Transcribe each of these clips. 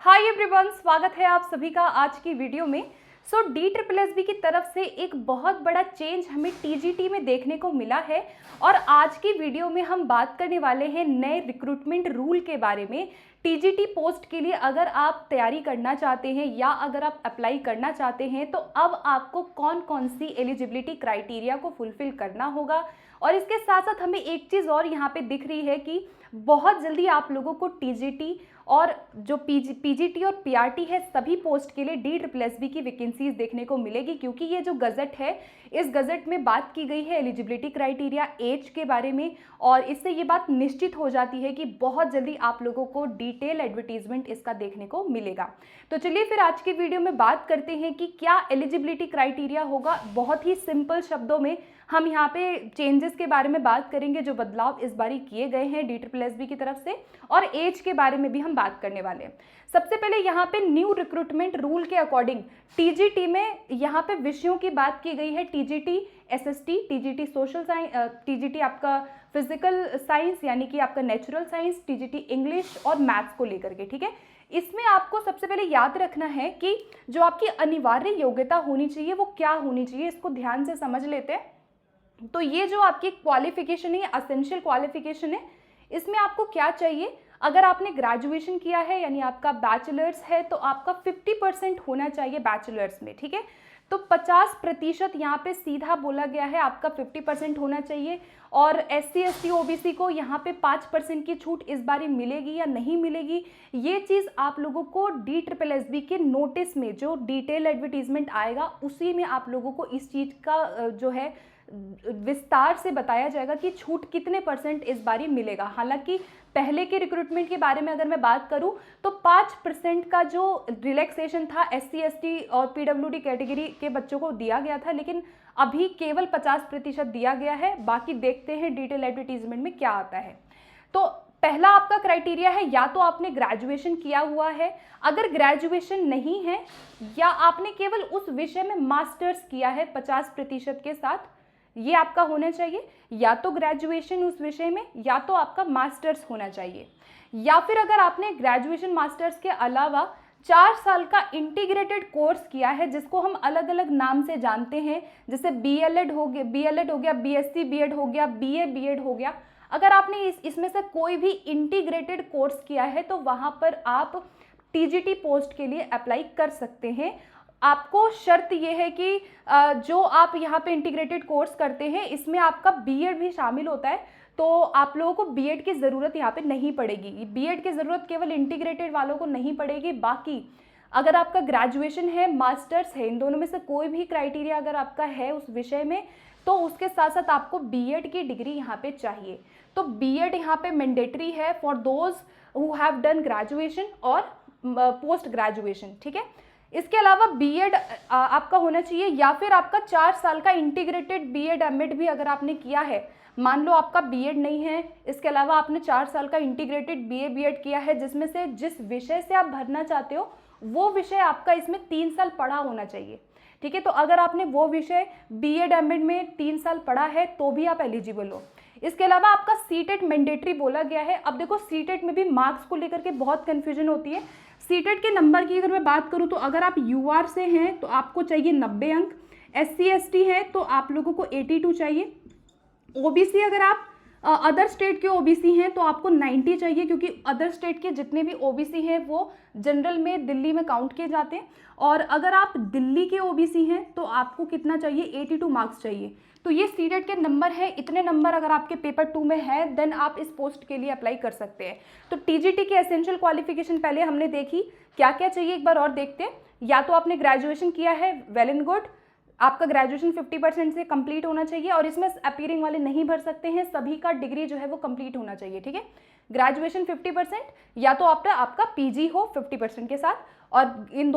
Hi everyone, स्वागत है आप सभी का आज की वीडियो में। DSSB की तरफ से एक बहुत बड़ा चेंज हमें टीजीटी में देखने को मिला है और आज की वीडियो में हम बात करने वाले हैं नए रिक्रूटमेंट रूल के बारे में। टीजीटी पोस्ट के लिए अगर आप तैयारी करना चाहते हैं या अगर आप अप्लाई करना चाहते हैं तो अब आपको कौन कौन सी एलिजिबिलिटी क्राइटेरिया को फुलफिल करना होगा। और इसके साथ साथ हमें एक चीज़ और यहाँ पे दिख रही है कि बहुत जल्दी आप लोगों को टीजीटी और जो पीजीटी और पीआरटी है सभी पोस्ट के लिए DSSB की वैकेंसीज देखने को मिलेगी, क्योंकि ये जो गज़ट है इस गज़ट में बात की गई है एलिजिबिलिटी क्राइटेरिया एज के बारे में और इससे ये बात निश्चित हो जाती है कि बहुत जल्दी आप लोगों को डिटेल एडवर्टीजमेंट इसका देखने को मिलेगा। तो चलिए फिर आज की वीडियो में बात करते हैं कि क्या एलिजिबिलिटी क्राइटेरिया होगा। बहुत ही सिंपल शब्दों में हम यहाँ पे चेंजेस के बारे में बात करेंगे जो बदलाव इस बारी किए गए हैं DSSB की तरफ से, और एज के बारे में भी हम बात करने वाले हैं। सबसे पहले यहाँ पे न्यू रिक्रूटमेंट रूल के अकॉर्डिंग टीजीटी में यहाँ पे विषयों की बात की गई है। TGT SST, TGT social science, TGT आपका फिजिकल साइंस यानी कि आपका नेचुरल साइंस, टीजीटी इंग्लिश और मैथ्स को लेकर के, ठीक है। इसमें आपको सबसे पहले याद रखना है कि जो आपकी अनिवार्य योग्यता होनी चाहिए वो क्या होनी चाहिए, इसको ध्यान से समझ लेते हैं। तो ये जो आपकी क्वालिफिकेशन है, असेंशियल क्वालिफिकेशन है, इसमें आपको क्या चाहिए। अगर आपने ग्रेजुएशन किया है यानी आपका बैचलर्स है तो आपका 50% होना चाहिए बैचलर्स में, ठीक है। तो 50% यहाँ पे सीधा बोला गया है, आपका 50% होना चाहिए। और SC ST OBC को यहाँ पे 5% की छूट इस बारी मिलेगी या नहीं मिलेगी, ये चीज़ आप लोगों को DSSB के नोटिस में जो डिटेल एडवर्टीजमेंट आएगा उसी में आप लोगों को इस चीज़ का जो है विस्तार से बताया जाएगा कि छूट कितने % इस बारी मिलेगा। हालांकि पहले के रिक्रूटमेंट के बारे में अगर मैं बात करूं तो 5% का जो रिलैक्सेशन था SC ST और PWD कैटेगरी के बच्चों को दिया गया था, लेकिन अभी केवल 50% दिया गया है। बाकी देखते हैं डिटेल एडवर्टीजमेंट में क्या आता है। तो पहला आपका क्राइटेरिया है या तो आपने ग्रेजुएशन किया हुआ है, अगर ग्रेजुएशन नहीं है या आपने केवल उस विषय में मास्टर्स किया है 50% के साथ, ये आपका होना चाहिए। या तो ग्रेजुएशन उस विषय में या तो आपका मास्टर्स होना चाहिए। या फिर अगर आपने ग्रेजुएशन मास्टर्स के अलावा 4 साल का इंटीग्रेटेड कोर्स किया है जिसको हम अलग अलग नाम से जानते हैं, जैसे BLED हो गया, BSc BEd हो गया, BA BEd हो गया। अगर आपने इसमें से कोई भी इंटीग्रेटेड कोर्स किया है तो वहाँ पर आप टीजीटी पोस्ट के लिए अप्लाई कर सकते हैं। आपको शर्त यह है कि जो आप यहाँ पे इंटीग्रेटेड कोर्स करते हैं इसमें आपका BEd भी शामिल होता है, तो आप लोगों को BEd की ज़रूरत यहाँ पे नहीं पड़ेगी। BEd की ज़रूरत केवल इंटीग्रेटेड वालों को नहीं पड़ेगी। बाकी अगर आपका ग्रेजुएशन है, मास्टर्स है, इन दोनों में से कोई भी क्राइटेरिया अगर आपका है उस विषय में तो उसके साथ साथ आपको BEd की डिग्री यहाँ पे चाहिए। तो BEd यहाँ पे मैंडेटरी है for those who have done graduation और पोस्ट ग्रेजुएशन, ठीक है। इसके अलावा BEd आपका होना चाहिए या फिर आपका 4 साल का इंटीग्रेटेड BEd MAd भी अगर आपने किया है। मान लो आपका BEd नहीं है, इसके अलावा आपने 4 साल का इंटीग्रेटेड BA BEd किया है जिसमें से जिस विषय से आप भरना चाहते हो वो विषय आपका इसमें 3 साल पढ़ा होना चाहिए, ठीक है। तो अगर आपने वो विषय BEd MAd में 3 साल पढ़ा है तो भी आप एलिजिबल हो। इसके अलावा आपका CTET मैंडेटरी बोला गया है। अब देखो CTET में भी मार्क्स को लेकर के बहुत कन्फ्यूजन होती है। CTET के नंबर की अगर मैं बात करूं तो अगर आप UR से हैं तो आपको चाहिए 90 अंक, SC ST है तो आप लोगों को 82 चाहिए, OBC अगर आप अदर स्टेट के OBC हैं तो आपको 90 चाहिए, क्योंकि अदर स्टेट के जितने भी OBC हैं वो जनरल में दिल्ली में काउंट किए जाते हैं। और अगर आप दिल्ली के OBC हैं तो आपको कितना चाहिए, 82 मार्क्स चाहिए। तो ये CTET के नंबर है। इतने नंबर अगर आपके पेपर 2 में है देन आप इस पोस्ट के लिए अप्लाई कर सकते हैं। तो टीजीटी की एसेंशियल क्वालिफिकेशन पहले हमने देखी, क्या क्या चाहिए एक बार और देखते हैं। या तो आपने ग्रेजुएशन किया है, वेल एंड गुड, आपका ग्रेजुएशन 50% से कंप्लीट होना चाहिए और इसमें अपीयरिंग वाले नहीं भर सकते हैं, सभी का डिग्री जो है वो कंप्लीट होना चाहिए, ठीक है। ग्रेजुएशन 50% या तो आपका PG हो 50% के साथ, और इन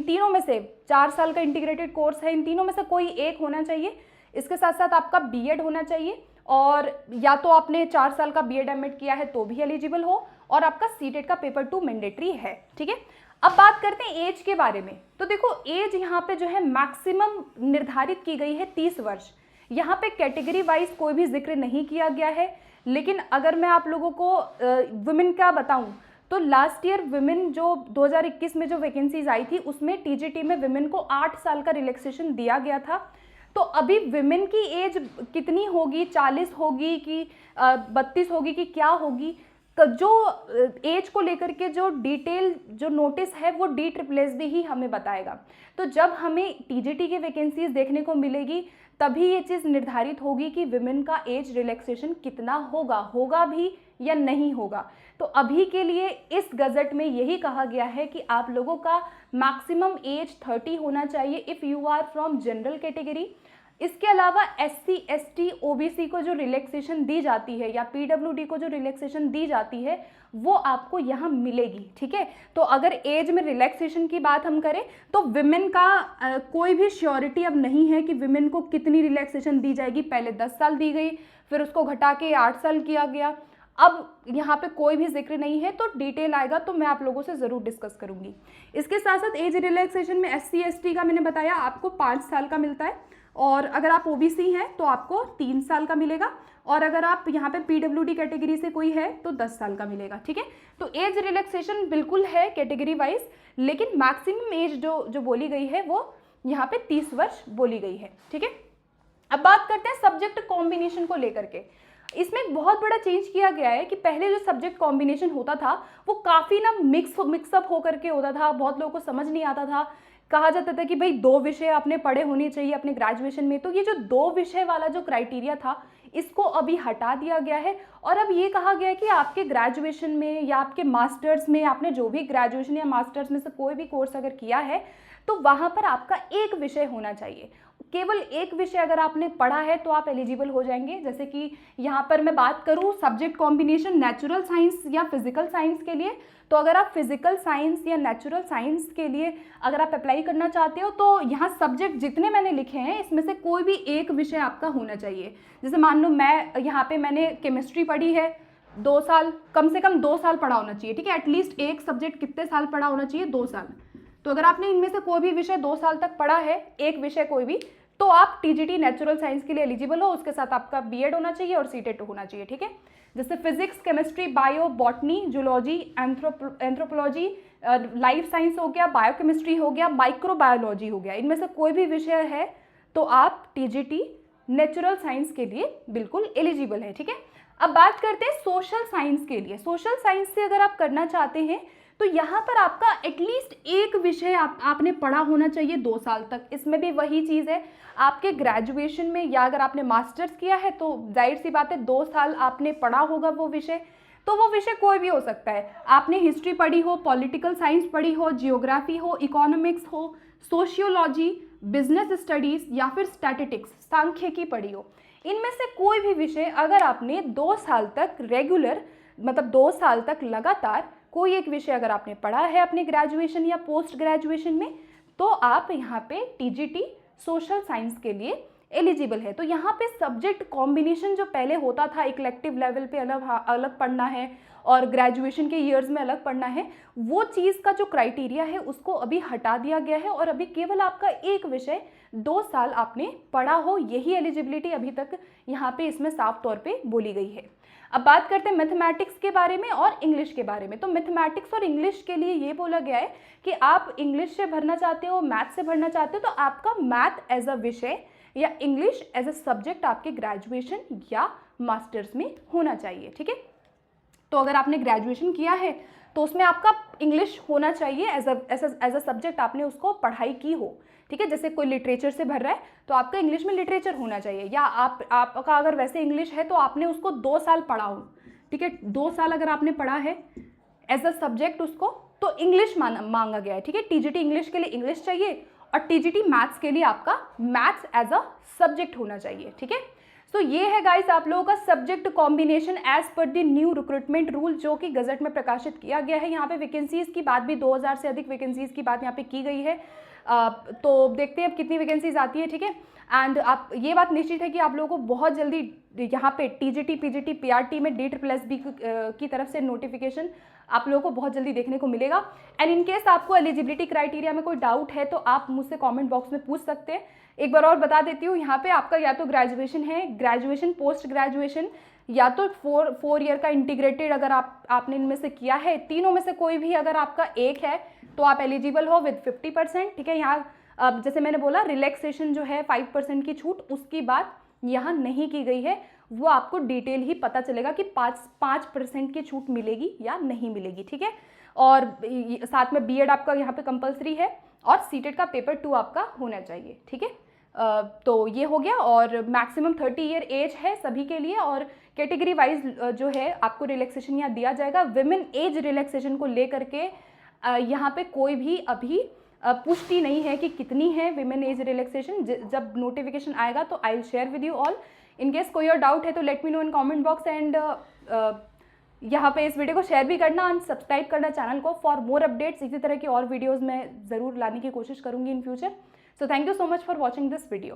तीनों में से 4 साल का इंटीग्रेटेड कोर्स है, इन तीनों में से कोई एक होना चाहिए। इसके साथ साथ आपका BEd होना चाहिए, और या तो आपने 4 साल का BEd MAd किया है तो भी एलिजिबल हो, और आपका CTET का पेपर 2 मैंडेटरी है, ठीक है। अब बात करते हैं एज के बारे में। तो देखो एज यहाँ पे जो है मैक्सिमम निर्धारित की गई है 30 वर्ष। यहाँ पे कैटेगरी वाइज कोई भी जिक्र नहीं किया गया है, लेकिन अगर मैं आप लोगों को वुमेन का बताऊं तो लास्ट ईयर विमेन जो 2021 में जो वैकेंसीज आई थी उसमें टीजीटी में विमेन को 8 साल का रिलैक्सेशन दिया गया था। तो अभी विमेन की एज कितनी होगी, 40 होगी कि 32 होगी कि क्या होगी, जो एज को लेकर के जो डिटेल जो नोटिस है वो DSSS ही हमें बताएगा। तो जब हमें टीजीटी की वैकेंसीज देखने को मिलेगी तभी ये चीज़ निर्धारित होगी कि विमेन का एज रिलैक्सेशन कितना होगा भी या नहीं होगा। तो अभी के लिए इस गजट में यही कहा गया है कि आप लोगों का मैक्सिमम एज 30 होना चाहिए if you are from general category. इसके अलावा SC ST OBC को जो रिलैक्सेशन दी जाती है या PWD को जो रिलैक्सेशन दी जाती है वो आपको यहाँ मिलेगी, ठीक है। तो अगर एज में रिलैक्सेशन की बात हम करें तो विमेन का कोई भी श्योरिटी अब नहीं है कि विमेन को कितनी रिलैक्सेशन दी जाएगी। पहले 10 साल दी गई, फिर उसको घटा के 8 साल किया गया, अब यहाँ पे कोई भी जिक्र नहीं है। तो डिटेल आएगा तो मैं आप लोगों से ज़रूर डिस्कस करूँगी। इसके साथ साथ एज रिलैक्सेशन में SC ST का मैंने बताया आपको 5 साल का मिलता है, और अगर आप OBC हैं तो आपको 3 साल का मिलेगा, और अगर आप यहाँ पे PWD कैटेगरी से कोई है तो 10 साल का मिलेगा, ठीक है। तो एज रिलैक्सेशन बिल्कुल है कैटेगरी वाइज, लेकिन मैक्सिमम एज जो बोली गई है वो यहाँ पे 30 वर्ष बोली गई है, ठीक है। अब बात करते हैं सब्जेक्ट कॉम्बिनेशन को लेकर के। इसमें एक बहुत बड़ा चेंज किया गया है कि पहले जो सब्जेक्ट कॉम्बिनेशन होता था वो काफ़ी ना मिक्सअप होकर के होता था, बहुत लोगों को समझ नहीं आता था। कहा जाता था कि भाई 2 विषय आपने पढ़े होने चाहिए अपने ग्रेजुएशन में। तो ये जो 2 विषय वाला जो क्राइटेरिया था इसको अभी हटा दिया गया है, और अब ये कहा गया है कि आपके ग्रेजुएशन में या आपके मास्टर्स में, आपने जो भी ग्रेजुएशन या मास्टर्स में से कोई भी कोर्स अगर किया है तो वहाँ पर आपका एक विषय होना चाहिए। केवल एक विषय अगर आपने पढ़ा है तो आप एलिजिबल हो जाएंगे। जैसे कि यहाँ पर मैं बात करूँ सब्जेक्ट कॉम्बिनेशन नेचुरल साइंस या फिजिकल साइंस के लिए, तो अगर आप फिजिकल साइंस या नेचुरल साइंस के लिए अगर आप अप्लाई करना चाहते हो तो यहाँ सब्जेक्ट जितने मैंने लिखे हैं इसमें से कोई भी एक विषय आपका होना चाहिए। जैसे मान लो मैं यहाँ पे मैंने केमिस्ट्री पढ़ी है 2 साल, कम से कम 2 साल पढ़ा होना चाहिए, ठीक है। एटलीस्ट एक सब्जेक्ट कितने साल पढ़ा होना चाहिए, 2 साल। तो अगर आपने इनमें से कोई भी विषय 2 साल तक पढ़ा है, एक विषय कोई भी, तो आप टीजीटी नेचुरल साइंस के लिए एलिजिबल हो। उसके साथ आपका बीएड होना चाहिए और सीटेट होना चाहिए, ठीक है। जैसे physics, chemistry, bio, botany, zoology, anthropology, life science हो गया, बायोकेमिस्ट्री हो गया, माइक्रोबायोलॉजी हो गया, इनमें से कोई भी विषय है तो आप टीजीटी नेचुरल साइंस के लिए बिल्कुल एलिजिबल है, ठीक है। अब बात करते हैं सोशल साइंस के लिए। सोशल साइंस से अगर आप करना चाहते हैं तो यहाँ पर आपका एटलीस्ट एक विषय आपने पढ़ा होना चाहिए 2 साल तक। इसमें भी वही चीज़ है, आपके ग्रेजुएशन में या अगर आपने मास्टर्स किया है तो जाहिर सी बात है 2 साल आपने पढ़ा होगा वो विषय। तो वो विषय कोई भी हो सकता है, आपने हिस्ट्री पढ़ी हो, पॉलिटिकल साइंस पढ़ी हो, जियोग्राफी हो, इकोनॉमिक्स हो, सोशियोलॉजी, बिजनेस स्टडीज़ या फिर स्टैटिस्टिक्स, सांख्यिकी पढ़ी हो। इनमें से कोई भी विषय अगर आपने 2 साल तक रेगुलर, मतलब 2 साल तक लगातार कोई एक विषय अगर आपने पढ़ा है अपने ग्रेजुएशन या पोस्ट ग्रेजुएशन में, तो आप यहाँ पे टीजीटी सोशल साइंस के लिए एलिजिबल है। तो यहाँ पे सब्जेक्ट कॉम्बिनेशन जो पहले होता था, इलेक्टिव लेवल पे अलग पढ़ना है और ग्रेजुएशन के ईयर्स में अलग पढ़ना है, वो चीज़ का जो क्राइटेरिया है उसको अभी हटा दिया गया है, और अभी केवल आपका एक विषय 2 साल आपने पढ़ा हो, यही एलिजिबिलिटी अभी तक यहाँ पे इसमें साफ तौर पे बोली गई है। अब बात करते हैं मैथमेटिक्स के बारे में और इंग्लिश के बारे में। तो मैथमेटिक्स और इंग्लिश के लिए ये बोला गया है कि आप इंग्लिश से भरना चाहते हो, मैथ से भरना चाहते हो, तो आपका मैथ एज अ विषय या इंग्लिश एज अ सब्जेक्ट आपके ग्रेजुएशन या मास्टर्स में होना चाहिए, ठीक है। तो अगर आपने ग्रेजुएशन किया है तो उसमें आपका इंग्लिश होना चाहिए, एज अ सब्जेक्ट आपने उसको पढ़ाई की हो, ठीक है। जैसे कोई लिटरेचर से भर रहा है तो आपका इंग्लिश में लिटरेचर होना चाहिए, या आपका अगर वैसे इंग्लिश है तो आपने उसको 2 साल पढ़ा हो, ठीक है। 2 साल अगर आपने पढ़ा है एज अ सब्जेक्ट उसको, तो इंग्लिश मांगा गया है, ठीक है। टीजीटी इंग्लिश के लिए इंग्लिश चाहिए, और टीजीटी मैथ्स के लिए आपका मैथ्स एज अ सब्जेक्ट होना चाहिए, ठीक है। तो ये है गाइस आप लोगों का subject combination as per the new recruitment rule, जो कि गजट में प्रकाशित किया गया है। यहाँ पे वैकेंसीज की बात भी 2000 से अधिक वैकेंसीज की बात यहाँ पे की गई है। तो देखते हैं अब कितनी वैकेंसीज आती है, ठीक है। एंड आप ये बात निश्चित है कि आप लोगों को बहुत जल्दी यहाँ पे टीजीटी, पीजीटी, पीआरटी में DSSS की तरफ से नोटिफिकेशन आप लोगों को बहुत जल्दी देखने को मिलेगा। एंड इन केस आपको एलिजिबिलिटी क्राइटेरिया में कोई डाउट है तो आप मुझसे कमेंट बॉक्स में पूछ सकते हैं। एक बार और बता देती हूँ, यहाँ पे आपका या तो ग्रेजुएशन है, ग्रेजुएशन, पोस्ट ग्रेजुएशन, या तो फोर ईयर का इंटीग्रेटेड अगर आपने इनमें से किया है, तीनों में से कोई भी अगर आपका एक है तो आप एलिजिबल हो विद 50%। ठीक है, यहाँ जैसे मैंने बोला रिलैक्सेशन जो है 5% की छूट, उसकी बात यहाँ नहीं की गई है, वो आपको डिटेल ही पता चलेगा कि 5% की छूट मिलेगी या नहीं मिलेगी। ठीक है, और साथ में बीएड आपका यहाँ पे कंपलसरी है और सीटेट का पेपर 2 आपका होना चाहिए। ठीक है, तो ये हो गया। और मैक्सिमम 30 ईयर एज है सभी के लिए, और कैटेगरी वाइज जो है आपको रिलैक्सेशन यहाँ दिया जाएगा। विमेन एज रिलैक्सेशन को लेकर के यहाँ पे कोई भी अभी पुष्टि नहीं है कि कितनी है विमेन एज रिलैक्सेशन। जब नोटिफिकेशन आएगा तो I will share with you all. In case कोई और डाउट है तो let me know in comment box. And यहाँ पे इस वीडियो को शेयर भी करना एंड सब्सक्राइब करना चैनल को फॉर मोर अपडेट्स। इसी तरह की और वीडियोज़ मैं ज़रूर लाने की कोशिश करूँगी in future. So thank you so much for watching this video.